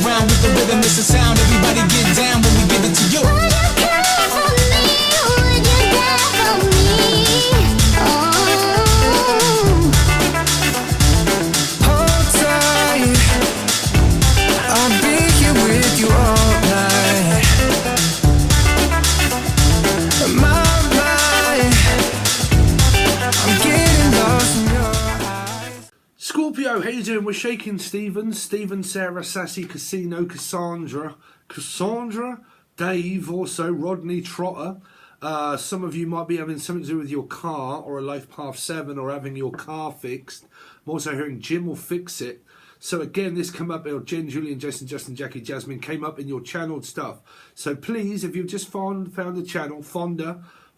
around with the rhythm, it's a sound. Everybody get down when we give it to you. Would you care for me? Would you care for me? Hold tight, I'll be here with you all night. My mind, I'm getting lost in your eyes. Scorpio, how you doing? We're shaking Stephen, Sarah, Sassy, Casino, Cassandra, Dave, also Rodney, Trotter. Some of you might be having something to do with your car or a Life Path 7 or having your car fixed. I'm also hearing Jim will fix it. So again, this come up, or Jen, Julian, Jason, Justin, Jackie, Jasmine, came up in your channeled stuff. So please, if you've just found the channel,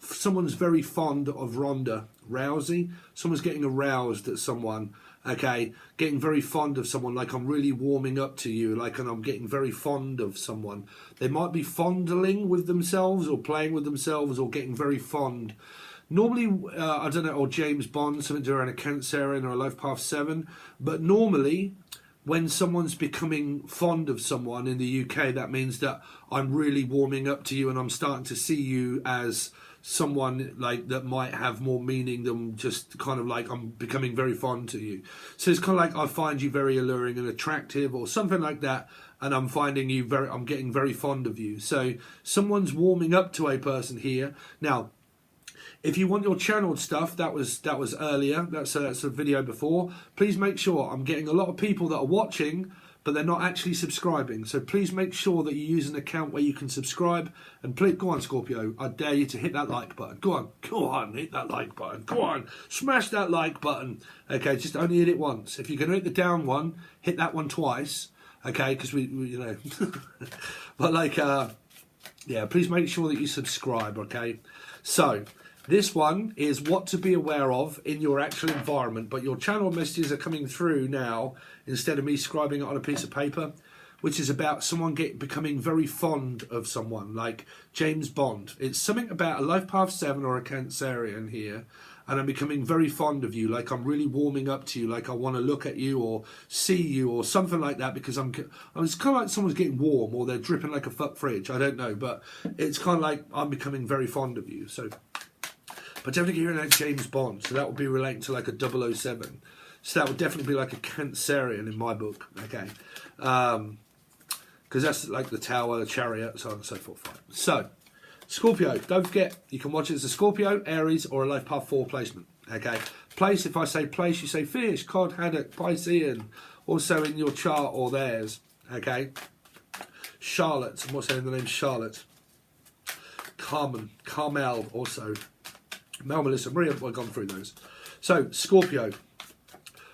someone's very fond of Ronda Rousey. Someone's getting aroused at someone. Okay, getting very fond of someone, like I'm really warming up to you, like, and I'm getting very fond of someone. They might be fondling with themselves or playing with themselves or getting very fond. Normally, I don't know, or James Bond, something to do around a Cancerian or a Life Path 7, but normally when someone's becoming fond of someone in the UK, that means that I'm really warming up to you and I'm starting to see you as someone like that might have more meaning than just kind of like I'm becoming very fond to you. So it's kind of like I find you very alluring and attractive or something like that, and I'm finding you I'm getting very fond of you. So someone's warming up to a person here. Now, if you want your channeled stuff, that was earlier. That's a video before. Please make sure, I'm getting a lot of people that are watching, but they're not actually subscribing. So please make sure that you use an account where you can subscribe. And please, go on, Scorpio, I dare you to hit that like button. Go on, hit that like button. Go on, smash that like button. Okay, just only hit it once. If you're going to hit the down one, hit that one twice. Okay, because we you know. But like, yeah, please make sure that you subscribe, okay? So, this one is what to be aware of in your actual environment, but your channel messages are coming through now instead of me scribing it on a piece of paper, which is about someone becoming very fond of someone, like James Bond. It's something about a Life Path 7 or a Cancerian here, and I'm becoming very fond of you, like I'm really warming up to you, like I want to look at you or see you or something like that, because it's kind of like someone's getting warm or they're dripping like a fuck fridge, I don't know, but it's kind of like I'm becoming very fond of you. So, but definitely hearing that James Bond, so that would be relating to like a 007. So that would definitely be like a Cancerian in my book, okay? Because that's like the Tower, the Chariot, so on and so forth. Right. So, Scorpio, don't forget, you can watch it as a Scorpio, Aries, or a Life Path 4 placement, okay? Place, if I say place, you say fish, cod, haddock, Piscean, also in your chart or theirs, okay? Charlotte, I'm also saying the name Charlotte. Carmen, Carmel, also. Mel, Melissa, Maria, we've gone through those. So, Scorpio.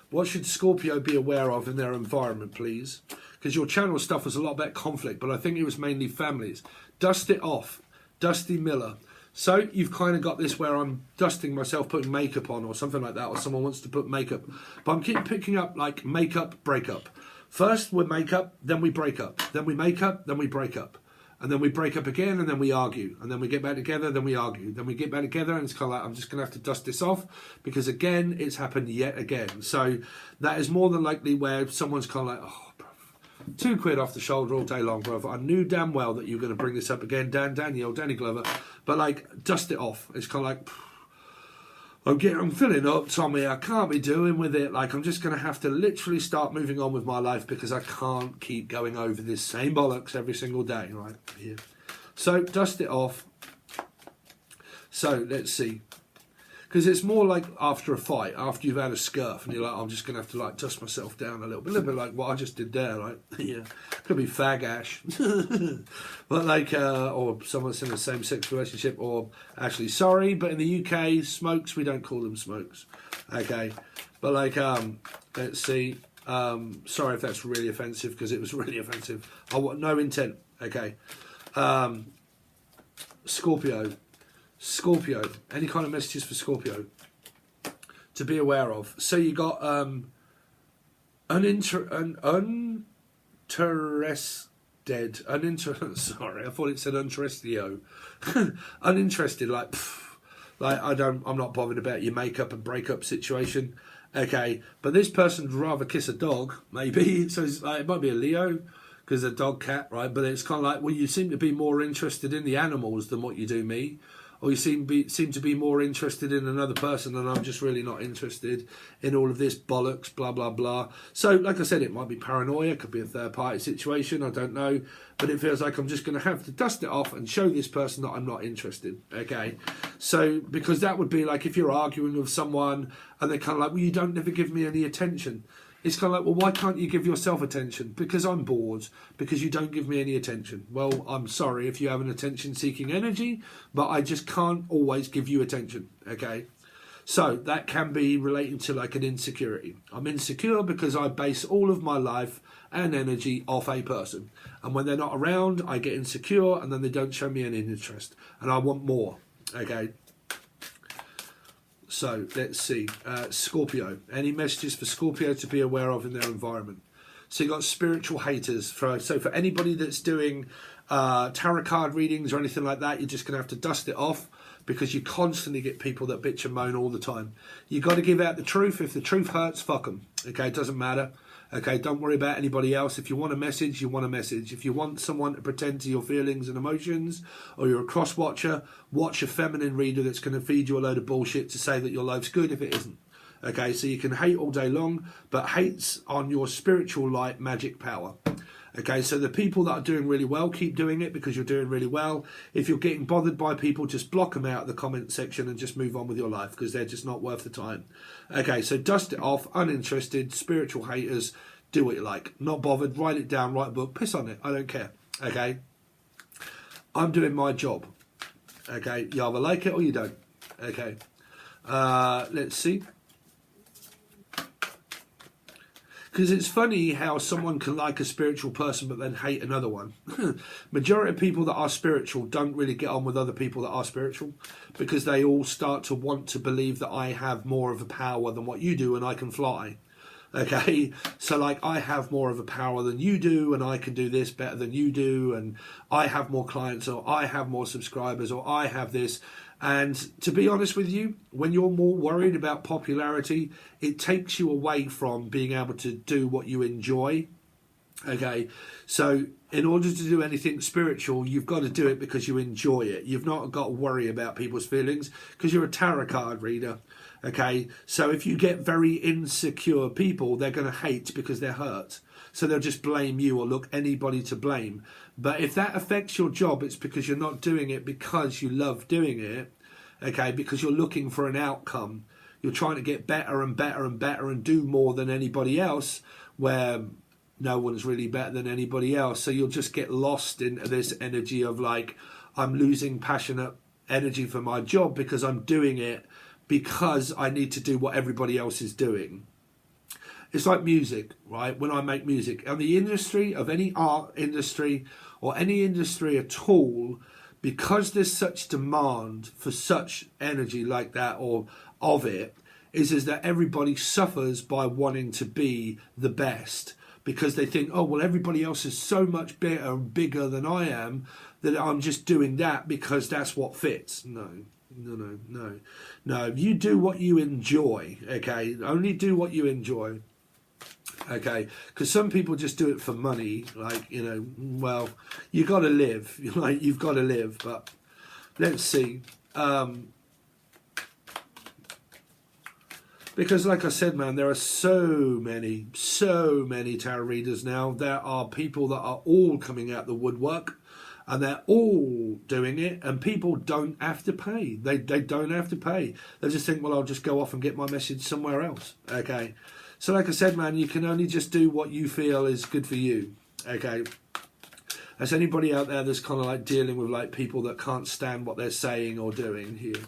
What should Scorpio be aware of in their environment, please? Because your channel stuff was a lot about conflict, but I think it was mainly families. Dust it off. Dusty Miller. So, you've kind of got this where I'm dusting myself, putting makeup on or something like that, or someone wants to put makeup. But I'm keep picking up like makeup, breakup. First, we make up, then we break up. Then we make up, then we break up. And then we break up again, and then we argue. And then we get back together, then we argue. Then we get back together, and it's kind of like, I'm just going to have to dust this off, because again, it's happened yet again. So that is more than likely where someone's kind of like, oh, bro, £2 off the shoulder all day long, bro. I knew damn well that you were going to bring this up again, Danny Glover. But like, dust it off. It's kind of like, I'm filling up, Tommy. I can't be doing with it. Like, I'm just going to have to literally start moving on with my life because I can't keep going over this same bollocks every single day, right? Yeah. So, dust it off. So, let's see. Because it's more like after a fight, after you've had a scurf, and you're like, I'm just going to have to like dust myself down a little bit like what I just did there, right? Yeah, could be fag ash, but like, or someone's in a same-sex relationship, or actually, sorry, but in the UK, smokes, we don't call them smokes, okay? But like, let's see. Sorry if that's really offensive, because it was really offensive. I want no intent, okay? Scorpio, any kind of messages for Scorpio to be aware of? So you got uninterested, sorry, I thought it said uninterestio. Uninterested, like I'm not bothered about your makeup and breakup situation. Okay, but this person would rather kiss a dog, maybe. So it's like, it might be a Leo, because a dog, cat, right? But it's kind of like, well, you seem to be more interested in the animals than what you do me. Or you seem to be more interested in another person, and I'm just really not interested in all of this bollocks, blah, blah, blah. So, like I said, it might be paranoia, could be a third-party situation, I don't know. But it feels like I'm just going to have to dust it off and show this person that I'm not interested, okay? So, because that would be like if you're arguing with someone, and they're kind of like, well, you don't never give me any attention. It's kind of like, well, why can't you give yourself attention? Because I'm bored. Because you don't give me any attention. Well, I'm sorry if you have an attention-seeking energy, but I just can't always give you attention, okay? So that can be relating to like an insecurity. I'm insecure because I base all of my life and energy off a person. And when they're not around, I get insecure, and then they don't show me any interest. And I want more, okay? So let's see, Scorpio. Any messages for Scorpio to be aware of in their environment? So you got spiritual haters. So for anybody that's doing tarot card readings or anything like that, you're just going to have to dust it off, because you constantly get people that bitch and moan all the time. You got to give out the truth. If the truth hurts, fuck them. Okay, it doesn't matter. Okay, don't worry about anybody else. If you want a message, you want a message. If you want someone to pretend to your feelings and emotions, or you're a cross-watcher, watch a feminine reader that's going to feed you a load of bullshit to say that your life's good if it isn't. Okay, so you can hate all day long, but hate's on your spiritual light magic power. Okay, so the people that are doing really well, keep doing it because you're doing really well. If you're getting bothered by people, just block them out of the comment section and just move on with your life, because they're just not worth the time. Okay, so dust it off, uninterested, spiritual haters, do what you like. Not bothered, write it down, write a book, piss on it, I don't care. Okay, I'm doing my job. Okay, you either like it or you don't. Okay, let's see. Because it's funny how someone can like a spiritual person but then hate another one. Majority of people that are spiritual don't really get on with other people that are spiritual, because they all start to want to believe that I have more of a power than what you do and I can fly. Okay, so like I have more of a power than you do, and I can do this better than you do, and I have more clients, or I have more subscribers, or I have this. And to be honest with you, when you're more worried about popularity, it takes you away from being able to do what you enjoy. Okay, so in order to do anything spiritual, you've got to do it because you enjoy it. You've not got to worry about people's feelings, because you're a tarot card reader. Okay, so if you get very insecure people, they're going to hate because they're hurt. So they'll just blame you or look anybody to blame. But if that affects your job, it's because you're not doing it because you love doing it. Okay, because you're looking for an outcome. You're trying to get better and better and better and do more than anybody else, where no one's really better than anybody else. So you'll just get lost in this energy of like, I'm losing passionate energy for my job because I'm doing it because I need to do what everybody else is doing. It's like music, right? When I make music, and the industry of any art industry or any industry at all, because there's such demand for such energy like that, or of it, is that everybody suffers by wanting to be the best, because they think, oh, well, everybody else is so much better and bigger than I am, that I'm just doing that because that's what fits. No. You do what you enjoy, okay? Only do what you enjoy. Okay, because some people just do it for money, like, you know, well, you got to live, like, you've got to live. But let's see, because like I said, man, there are so many tarot readers now. There are people that are all coming out the woodwork, and they're all doing it, and people don't have to pay. They don't have to pay. They just think, well, I'll just go off and get my message somewhere else. Okay. So like I said, man, you can only just do what you feel is good for you. Okay. As anybody out there that's kind of like dealing with like people that can't stand what they're saying or doing here.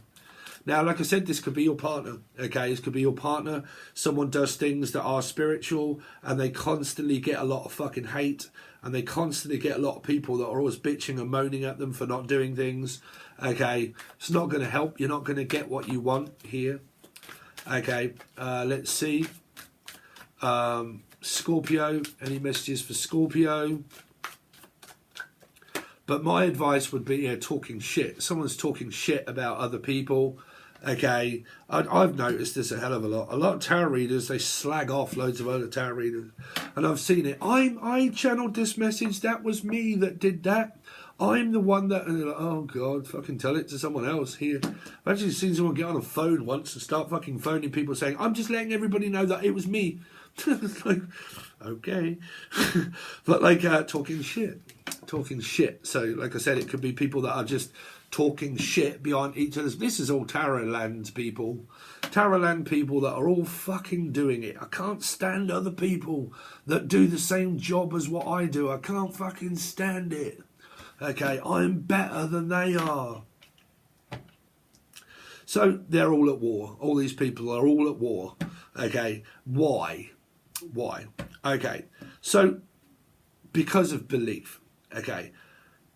Now, like I said, this could be your partner. Okay, this could be your partner. Someone does things that are spiritual, and they constantly get a lot of fucking hate, and they constantly get a lot of people that are always bitching and moaning at them for not doing things. Okay, it's not going to help. You're not going to get what you want here. Okay, let's see. Scorpio, any messages for Scorpio? But my advice would be, talking shit. Someone's talking shit about other people. Okay, I've noticed this a hell of a lot. A lot of tarot readers, they slag off loads of other tarot readers, and I've seen it. I channeled this message. That was me that did that. I'm the one that. And they're like, oh God, fucking tell it to someone else here. I've actually seen someone get on a phone once and start fucking phoning people saying, I'm just letting everybody know that it was me. It's like, okay, but like talking shit. So, like I said, it could be people that are just talking shit behind each other's. This is all Tarotland people. Tarotland people that are all fucking doing it. I can't stand other people that do the same job as what I do. I can't fucking stand it. Okay, I'm better than they are. So they're all at war. All these people are all at war. Okay, why? Okay, so because of belief. Okay,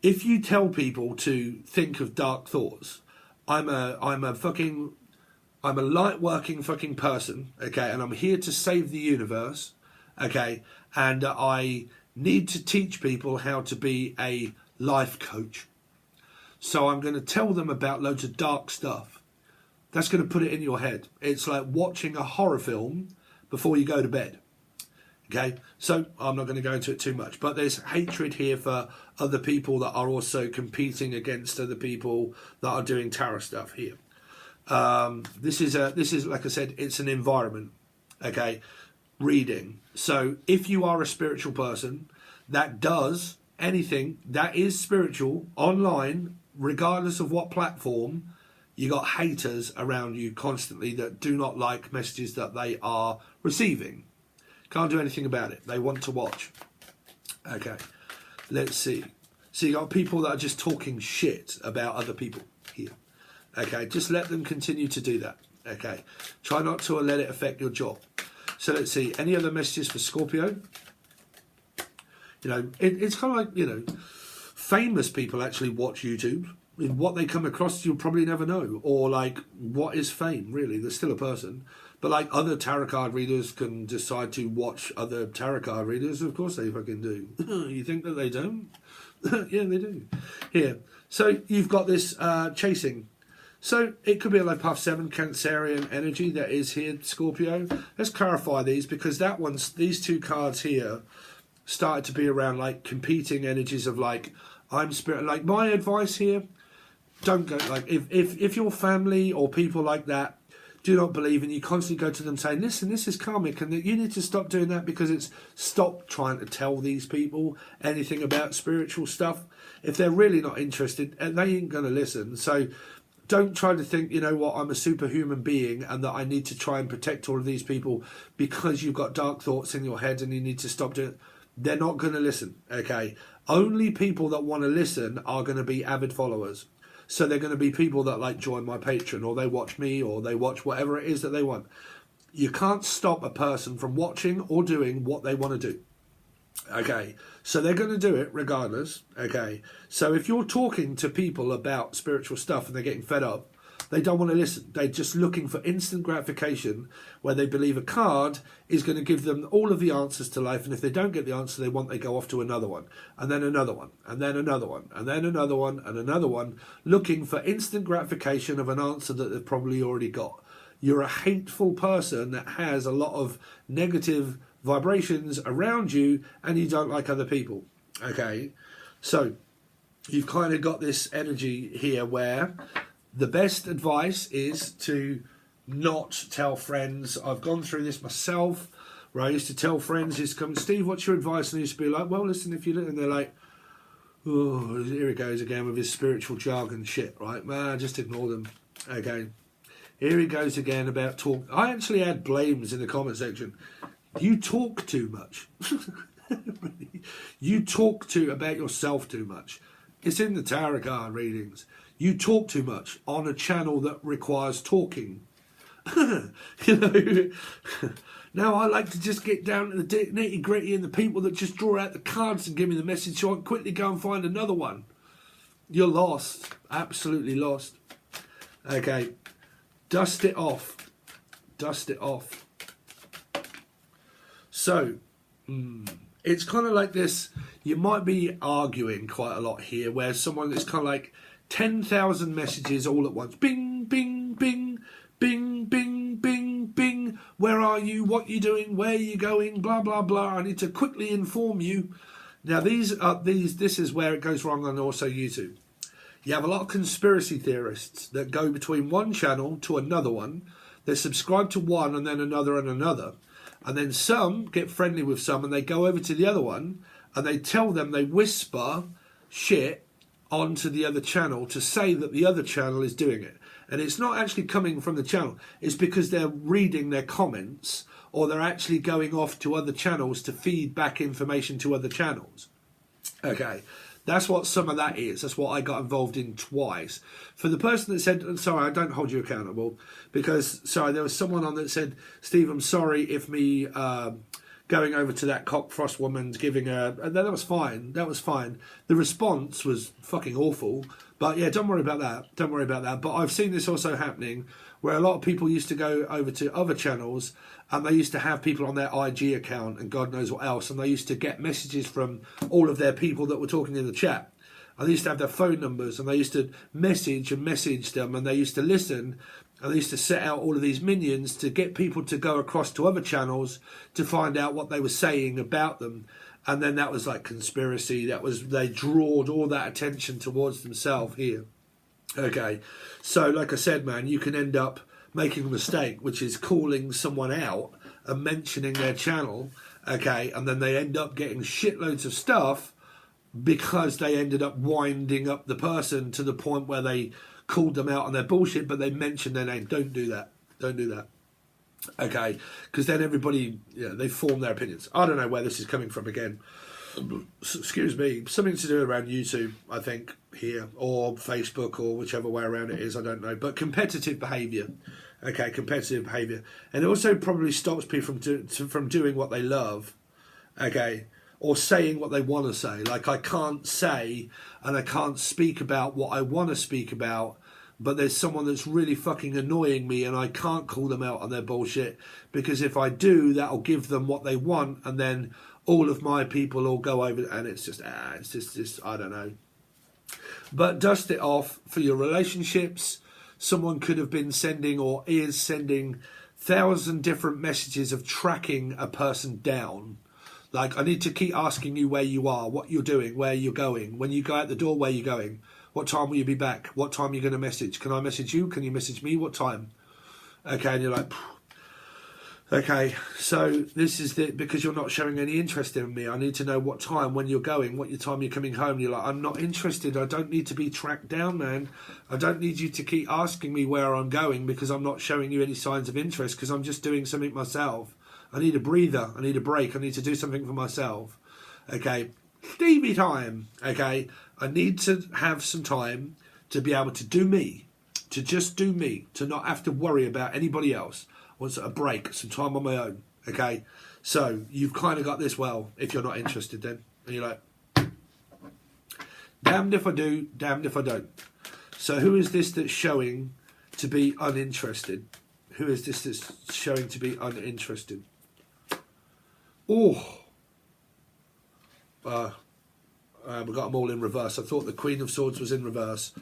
if you tell people to think of dark thoughts, I'm a light working fucking person. Okay, and I'm here to save the universe. Okay, and I need to teach people how to be a life coach. So I'm going to tell them about loads of dark stuff. That's going to put it in your head. It's like watching a horror film before you go to bed. Okay, so I'm not going to go into it too much, but there's hatred here for other people that are also competing against other people that are doing tarot stuff here. This is like I said, it's an environment. Okay, reading. So if you are a spiritual person that does anything that is spiritual online, regardless of what platform, you got haters around you constantly that do not like messages that they are receiving. Can't do anything about it. They want to watch. Okay, let's see. So you got people that are just talking shit about other people here. Okay, just let them continue to do that. Okay, try not to let it affect your job. So let's see. Any other messages for Scorpio? You know, it's kind of like, you know, famous people actually watch YouTube. What they come across, you'll probably never know. Or like, what is fame, really? They're still a person. But like other tarot card readers can decide to watch other tarot card readers. Of course they fucking do. You think that they don't? Yeah, they do. Here. So you've got this chasing. So it could be a life path 7 Cancerian energy that is here, Scorpio. Let's clarify these, because these two cards here started to be around like competing energies of like, I'm spirit. Like my advice here, don't go like if your family or people like that do not believe, and you constantly go to them saying, listen, this is karmic, and you need to stop doing that, because it's stop trying to tell these people anything about spiritual stuff. If they're really not interested, and they ain't going to listen. So don't try to think, you know what, I'm a superhuman being and that I need to try and protect all of these people because you've got dark thoughts in your head and you need to stop doing it. They're not going to listen, okay? Only people that want to listen are going to be avid followers. So they're going to be people that like join my Patreon, or they watch me, or they watch whatever it is that they want. You can't stop a person from watching or doing what they want to do. Okay, so they're going to do it regardless. Okay, so if you're talking to people about spiritual stuff and they're getting fed up, they don't want to listen. They're just looking for instant gratification, where they believe a card is going to give them all of the answers to life, and if they don't get the answer they want, they go off to another one, and then another one, and then another one, and then another one, and another one, looking for instant gratification of an answer that they've probably already got. You're a hateful person that has a lot of negative vibrations around you, and you don't like other people. Okay, so you've kind of got this energy here where the best advice is to not tell friends. I've gone through this myself, where I used to tell friends, Steve, what's your advice? And I used to be like, well, listen, if you look, and they're like, oh, here he goes again with his spiritual jargon shit, right? Man, just ignore them. Okay, here he goes again about talk. I actually had blames in the comment section. You talk too much. You talk about yourself too much. It's in the tarot card readings. You talk too much on a channel that requires talking. You know. Now I like to just get down to the nitty gritty and the people that just draw out the cards and give me the message, so I can quickly go and find another one. You're lost. Absolutely lost. Okay. Dust it off. Dust it off. So, it's kind of like this. You might be arguing quite a lot here, where someone is kind of like 10,000 messages all at once. Bing, bing, bing. bing, bing, bing, bing. Where are you? What are you doing? Where are you going? Blah, blah, blah. I need to quickly inform you. Now, this is where it goes wrong on also YouTube. You have a lot of conspiracy theorists that go between one channel to another one. They subscribe to one and then another and another. And then some get friendly with some and they go over to the other one and they tell them, they whisper shit onto the other channel to say that the other channel is doing it. And it's not actually coming from the channel. It's because they're reading their comments or they're actually going off to other channels to feed back information to other channels. Okay, that's what some of that is. That's what I got involved in twice. For the person that said, sorry, I don't hold you accountable, because, sorry, there was someone on that said, Steve, I'm sorry if me going over to that cockfrost woman's giving her... That was fine. That was fine. The response was fucking awful. But yeah, don't worry about that. Don't worry about that. But I've seen this also happening where a lot of people used to go over to other channels and they used to have people on their IG account and God knows what else. And they used to get messages from all of their people that were talking in the chat. And they used to have their phone numbers and they used to message them and they used to listen. And they used to set out all of these minions to get people to go across to other channels to find out what they were saying about them. And then that was like conspiracy. That was, they drawed all that attention towards themselves here. Okay. So like I said, man, you can end up making a mistake, which is calling someone out and mentioning their channel. Okay. And then they end up getting shitloads of stuff because they ended up winding up the person to the point where they called them out on their bullshit, but they mentioned their name. Don't do that. Don't do that. Okay, because then everybody, they form their opinions. I don't know where this is coming from again. Excuse me. Something to do around YouTube, I think, here, or Facebook, or whichever way around it is, I don't know. But competitive behaviour. Okay, competitive behaviour. And it also probably stops people from doing what they love. Okay, or saying what they want to say. Like, I can't say and I can't speak about what I want to speak about, but there's someone that's really fucking annoying me and I can't call them out on their bullshit, because if I do, that'll give them what they want, and then all of my people will go over, and it's just I don't know. But dust it off for your relationships. Someone could have been sending or is sending 1,000 different messages of tracking a person down. Like, I need to keep asking you where you are, what you're doing, where you're going. When you go out the door, where you're going. What time will you be back? What time are you going to message? Can I message you? Can you message me? What time? Okay, and you're like, okay, so this is because you're not showing any interest in me. I need to know what time, when you're going, what time you're coming home. You're like, I'm not interested. I don't need to be tracked down, man. I don't need you to keep asking me where I'm going because I'm not showing you any signs of interest because I'm just doing something myself. I need a breather. I need a break. I need to do something for myself. Okay, Stevie time. Okay, I need to have some time to be able to do me, to just do me, to not have to worry about anybody else. I want a break, some time on my own. Okay, so you've kind of got this. Well, if you're not interested, then and you're like, damned if I do, damned if I don't. So who is this that's showing to be uninterested? Who is this that's showing to be uninterested? Oh, we got them all in reverse. I thought the Queen of Swords was in reverse.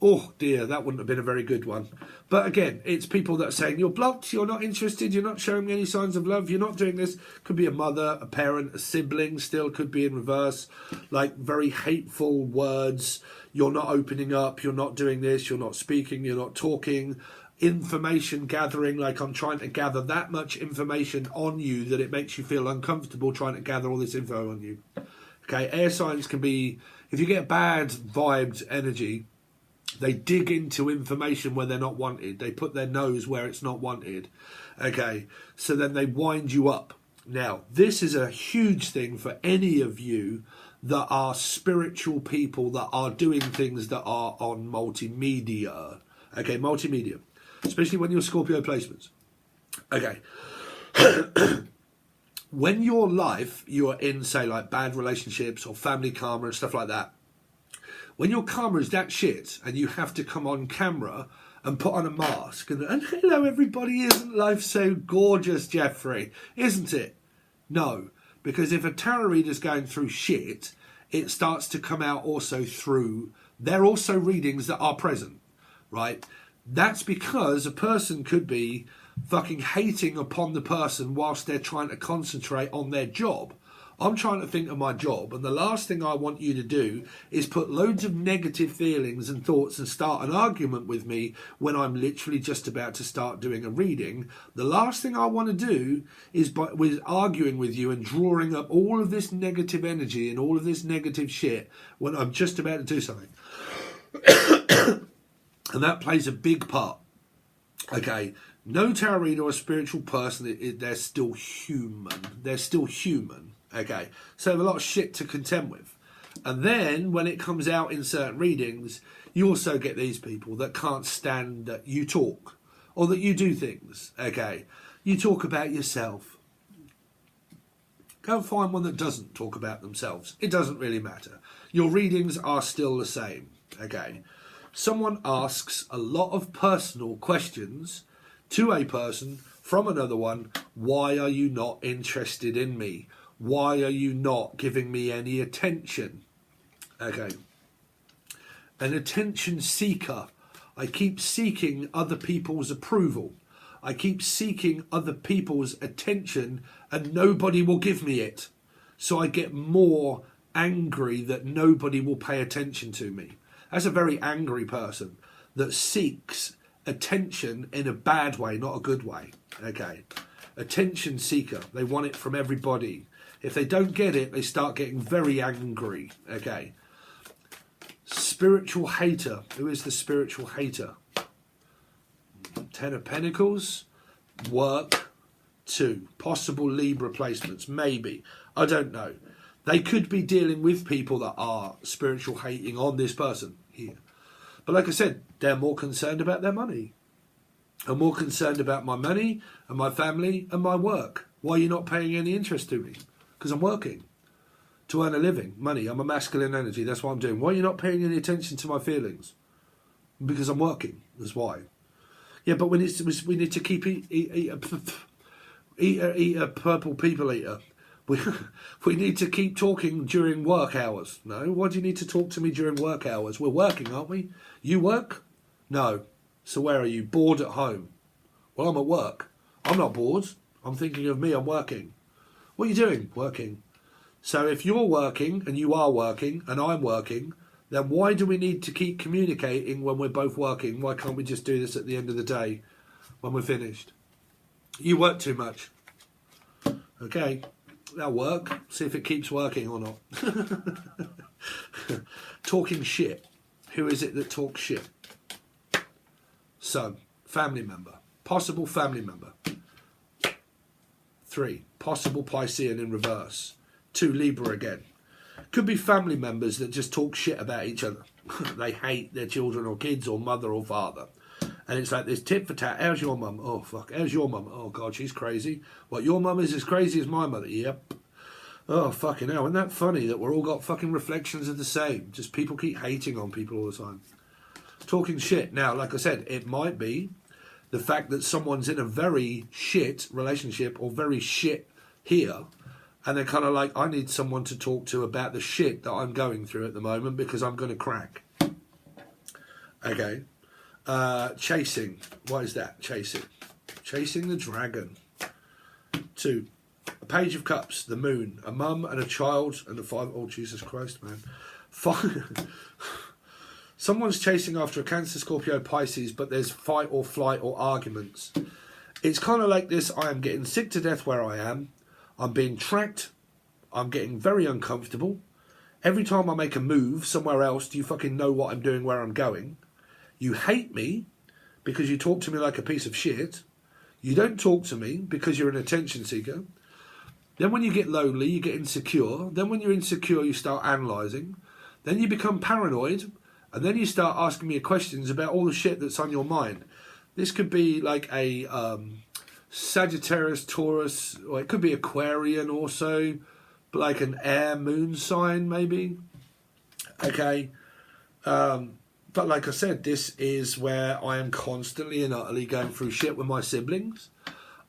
Oh dear, that wouldn't have been a very good one. But again, it's people that are saying, you're blocked, you're not interested, you're not showing me any signs of love, you're not doing this. Could be a mother, a parent, a sibling, still could be in reverse. Like very hateful words. You're not opening up, you're not doing this, you're not speaking, you're not talking. Information gathering, like I'm trying to gather that much information on you that it makes you feel uncomfortable trying to gather all this info on you. Okay, air signs can be, if you get bad vibed energy, they dig into information where they're not wanted. They put their nose where it's not wanted. Okay, so then they wind you up. Now, this is a huge thing for any of you that are spiritual people that are doing things that are on multimedia. Okay, multimedia. Especially when you're Scorpio placements. Okay. When your life, you're in, say, like bad relationships or family karma and stuff like that. When your karma is that shit and you have to come on camera and put on a mask and hello everybody, isn't life so gorgeous, Jeffrey? Isn't it? No. Because if a tarot reader's going through shit, it starts to come out also through, they're also readings that are present, right? That's because a person could be fucking hating upon the person whilst they're trying to concentrate on their job. I'm trying to think of my job, and the last thing I want you to do is put loads of negative feelings and thoughts and start an argument with me when I'm literally just about to start doing a reading. The last thing I want to do is with arguing with you and drawing up all of this negative energy and all of this negative shit when I'm just about to do something. And that plays a big part. Okay, no tarot reader or spiritual person, they're still human. They're still human. Okay, so they have a lot of shit to contend with. And then when it comes out in certain readings, you also get these people that can't stand that you talk or that you do things. Okay, you talk about yourself. Go find one that doesn't talk about themselves. It doesn't really matter. Your readings are still the same. Okay, someone asks a lot of personal questions to a person from another one. Why are you not interested in me? Why are you not giving me any attention? Okay. An attention seeker. I keep seeking other people's approval. I keep seeking other people's attention and nobody will give me it. So I get more angry that nobody will pay attention to me. That's a very angry person that seeks attention in a bad way, not a good way. Okay. Attention seeker. They want it from everybody. If they don't get it, they start getting very angry. Okay. Spiritual hater. Who is the spiritual hater? Ten of Pentacles. Work. 2. Possible Libra placements. Maybe. I don't know. They could be dealing with people that are spiritual hating on this person here. But like I said, they're more concerned about their money. I'm more concerned about my money and my family and my work. Why are you not paying any interest to me? Because I'm working to earn a living, money. I'm a masculine energy. That's what I'm doing. Why are you not paying any attention to my feelings? Because I'm working. That's why. Yeah, but we need to keep eat a purple people eater. We need to keep talking during work hours. No, why do you need to talk to me during work hours? We're working, aren't we? You work? No. So where are you? Bored at home? Well, I'm at work. I'm not bored. I'm thinking of me. I'm working. What are you doing? Working. So if you're working and you are working and I'm working, then why do we need to keep communicating when we're both working? Why can't we just do this at the end of the day when we're finished? You work too much. Okay, that'll work. See if it keeps working or not. Talking shit. Who is it that talks shit? So, family member. Possible family member. 3. Possible Piscean in reverse. 2. Libra again. Could be family members that just talk shit about each other. They hate their children or kids or mother or father. And it's like this tit for tat. How's your mum? Oh, fuck. How's your mum? Oh, God, she's crazy. What, your mum is as crazy as my mother? Yep. Oh, fucking hell. Isn't that funny that we're all got fucking reflections of the same? Just people keep hating on people all the time. Talking shit. Now, like I said, it might be the fact that someone's in a very shit relationship or very shit here, and they're kind of like, I need someone to talk to about the shit that I'm going through at the moment because I'm going to crack. Okay. Chasing. What is that? Chasing. Chasing the dragon. 2. A Page of Cups. The moon. A mum and a child and the 5. Oh, Jesus Christ, man. 5. Someone's chasing after a Cancer, Scorpio, Pisces, but there's fight or flight or arguments. It's kind of like this. I am getting sick to death where I am. I'm being tracked. I'm getting very uncomfortable. Every time I make a move somewhere else, do you fucking know what I'm doing, where I'm going? You hate me because you talk to me like a piece of shit. You don't talk to me because you're an attention seeker. Then when you get lonely, you get insecure. Then when you're insecure, you start analysing. Then you become paranoid. And then you start asking me questions about all the shit that's on your mind. This could be like a Sagittarius, Taurus, or it could be Aquarian also, but like an air moon sign maybe. Okay. But like I said, this is where I am constantly and utterly going through shit with my siblings.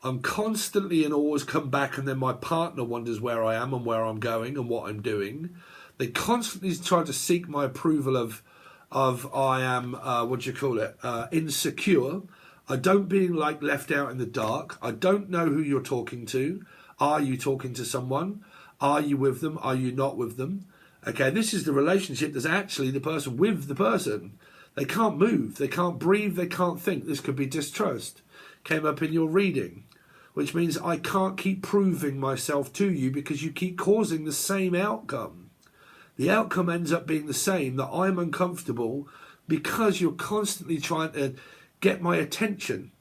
I'm constantly and always come back and then my partner wonders where I am and where I'm going and what I'm doing. They constantly try to seek my approval of of I am, insecure. I don't being like left out in the dark. I don't know who you're talking to. Are you talking to someone? Are you with them? Are you not with them? Okay, this is the relationship that's actually the person with the person. They can't move. They can't breathe. They can't think. This could be distrust. Came up in your reading, which means I can't keep proving myself to you because you keep causing the same outcome. The outcome ends up being the same, that I'm uncomfortable because you're constantly trying to get my attention.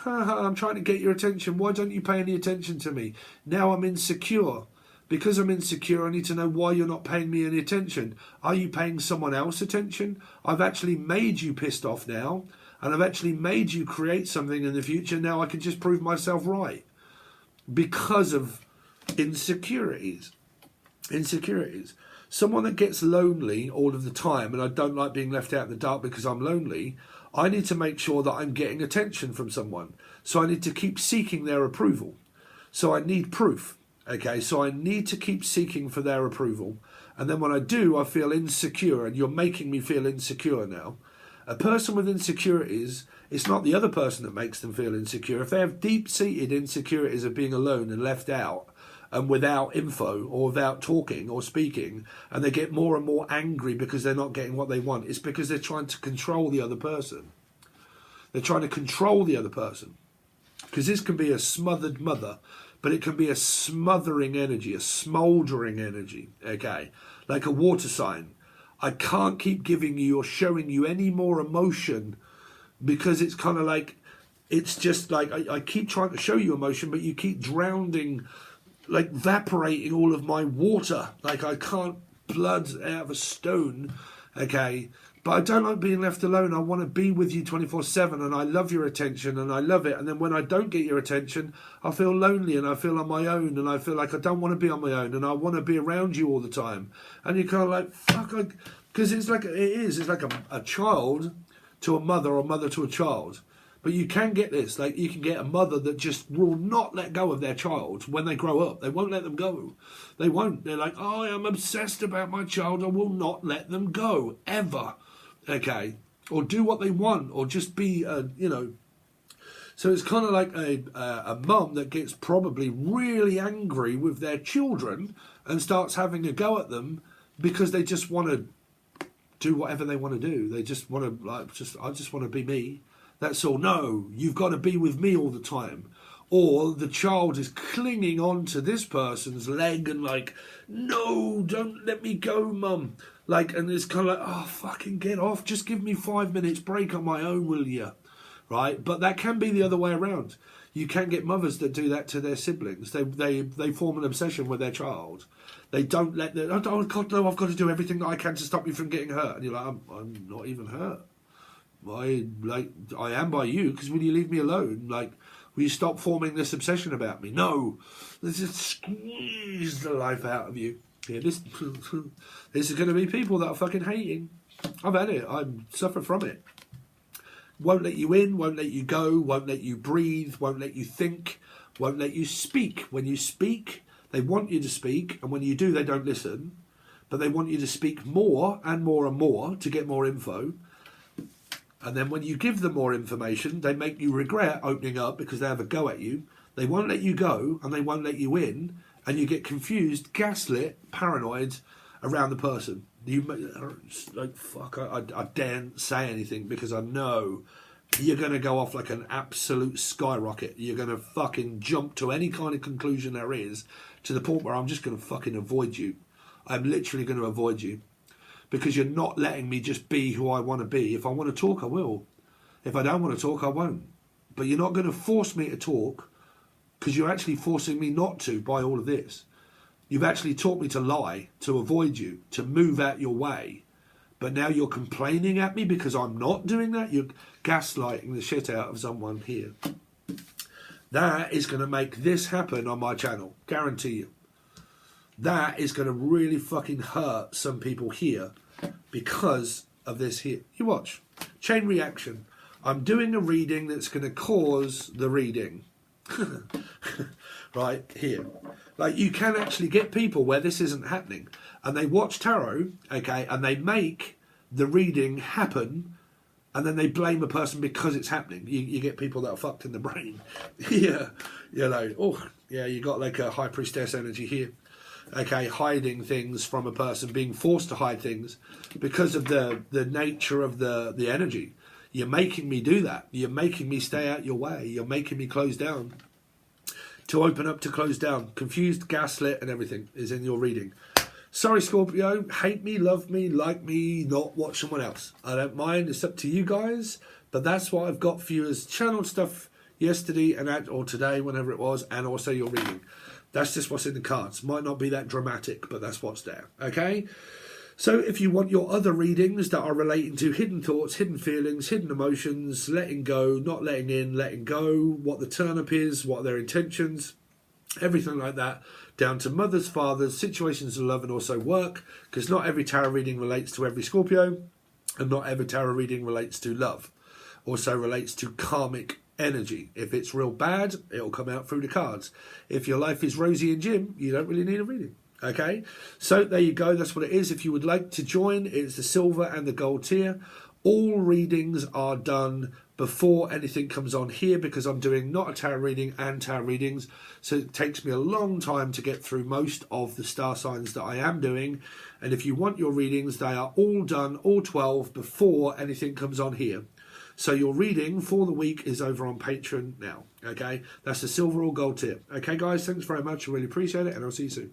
I'm trying to get your attention. Why don't you pay any attention to me? Now I'm insecure. Because I'm insecure, I need to know why you're not paying me any attention. Are you paying someone else attention? I've actually made you pissed off now, and I've actually made you create something in the future. Now I can just prove myself right. Because of insecurities. Insecurities. Someone that gets lonely all of the time, and I don't like being left out in the dark because I'm lonely, I need to make sure that I'm getting attention from someone. So I need to keep seeking their approval. So I need proof. Okay, so I need to keep seeking for their approval. And then when I do, I feel insecure, and you're making me feel insecure now. A person with insecurities, it's not the other person that makes them feel insecure. If they have deep-seated insecurities of being alone and left out, and without info or without talking or speaking, and they get more and more angry because they're not getting what they want, it's because they're trying to control the other person. They're trying to control the other person. Because this can be a smothered mother, but it can be a smothering energy, a smouldering energy, okay? Like a water sign. I can't keep giving you or showing you any more emotion because it's kind of like, it's just like, I keep trying to show you emotion, but you keep drowning, like evaporating all of my water. Like I can't blood out of a stone, okay? But I don't like being left alone. I want to be with you 24/7, and I love your attention, and I love it. And then when I don't get your attention, I feel lonely, and I feel on my own, and I feel like I don't want to be on my own, and I want to be around you all the time. And you're kind of like, fuck, because it's like, it's like a child to a mother or mother to a child. But you can get this, like you can get a mother that just will not let go of their child when they grow up. They won't let them go. They won't. They're like, oh, I am obsessed about my child. I will not let them go, ever. Okay, or do what they want, or just be, So it's kind of like a mum that gets probably really angry with their children and starts having a go at them because they just want to do whatever they want to do. They just want to, I just want to be me. That's all. No, you've got to be with me all the time. Or the child is clinging on to this person's leg and like, no, don't let me go, mum. Like, and it's kind of like, oh, fucking get off. Just give me 5 minutes break on my own, will you? Right? But that can be the other way around. You can get mothers that do that to their siblings. They form an obsession with their child. They don't let their, oh, God, no, I've got to do everything that I can to stop you from getting hurt. And you're like, I'm not even hurt. I am by you, because will you leave me alone? Like, will you stop forming this obsession about me? No. Let's just squeeze the life out of you. Yeah, this is going to be people that are fucking hating. I've had it. I suffer from it. Won't let you in, won't let you go, won't let you breathe, won't let you think, won't let you speak. When you speak, they want you to speak, and when you do, they don't listen. But they want you to speak more and more and more to get more info. And then when you give them more information, they make you regret opening up because they have a go at you. They won't let you go, and they won't let you in. And you get confused, gaslit, paranoid around the person. You like, fuck, I daren't say anything because I know you're going to go off like an absolute skyrocket. You're going to fucking jump to any kind of conclusion there is, to the point where I'm just going to fucking avoid you. I'm literally going to avoid you because you're not letting me just be who I want to be. If I want to talk, I will. If I don't want to talk, I won't. But you're not going to force me to talk, because you're actually forcing me not to by all of this. You've actually taught me to lie, to avoid you, to move out your way. But now you're complaining at me because I'm not doing that. You're gaslighting the shit out of someone here. That is going to make this happen on my channel. Guarantee you. That is going to really fucking hurt some people here because of this here. You watch. Chain reaction. I'm doing a reading that's going to cause the reading. Right here, like you can actually get people where this isn't happening, and they watch tarot, okay, and they make the reading happen, and then they blame a person because it's happening. You get people that are fucked in the brain. Yeah, you know, oh, yeah, you got like a high priestess energy here. Okay, hiding things from a person, being forced to hide things because of the nature of the energy. You're making me do that. You're making me stay out your way. You're making me close down. To open up, to close down. Confused, gaslit, and everything is in your reading. Sorry, Scorpio. Hate me, love me, like me, not watch someone else. I don't mind. It's up to you guys. But that's what I've got for you as channeled stuff yesterday or today, whenever it was, and also your reading. That's just what's in the cards. Might not be that dramatic, but that's what's there. Okay? So if you want your other readings that are relating to hidden thoughts, hidden feelings, hidden emotions, letting go, not letting in, letting go, what the turn-up is, what are their intentions, everything like that, down to mothers, fathers, situations of love, and also work, because not every tarot reading relates to every Scorpio, and not every tarot reading relates to love. Also relates to karmic energy. If it's real bad, it'll come out through the cards. If your life is rosy and Jim, you don't really need a reading. Okay, so there you go. That's what it is. If you would like to join, it's the silver and the gold tier. All readings are done before anything comes on here because I'm doing not a tarot reading and tarot readings. So it takes me a long time to get through most of the star signs that I am doing. And if you want your readings, they are all done, all 12, before anything comes on here. So your reading for the week is over on Patreon now. Okay, that's the silver or gold tier. Okay, guys, thanks very much. I really appreciate it, and I'll see you soon.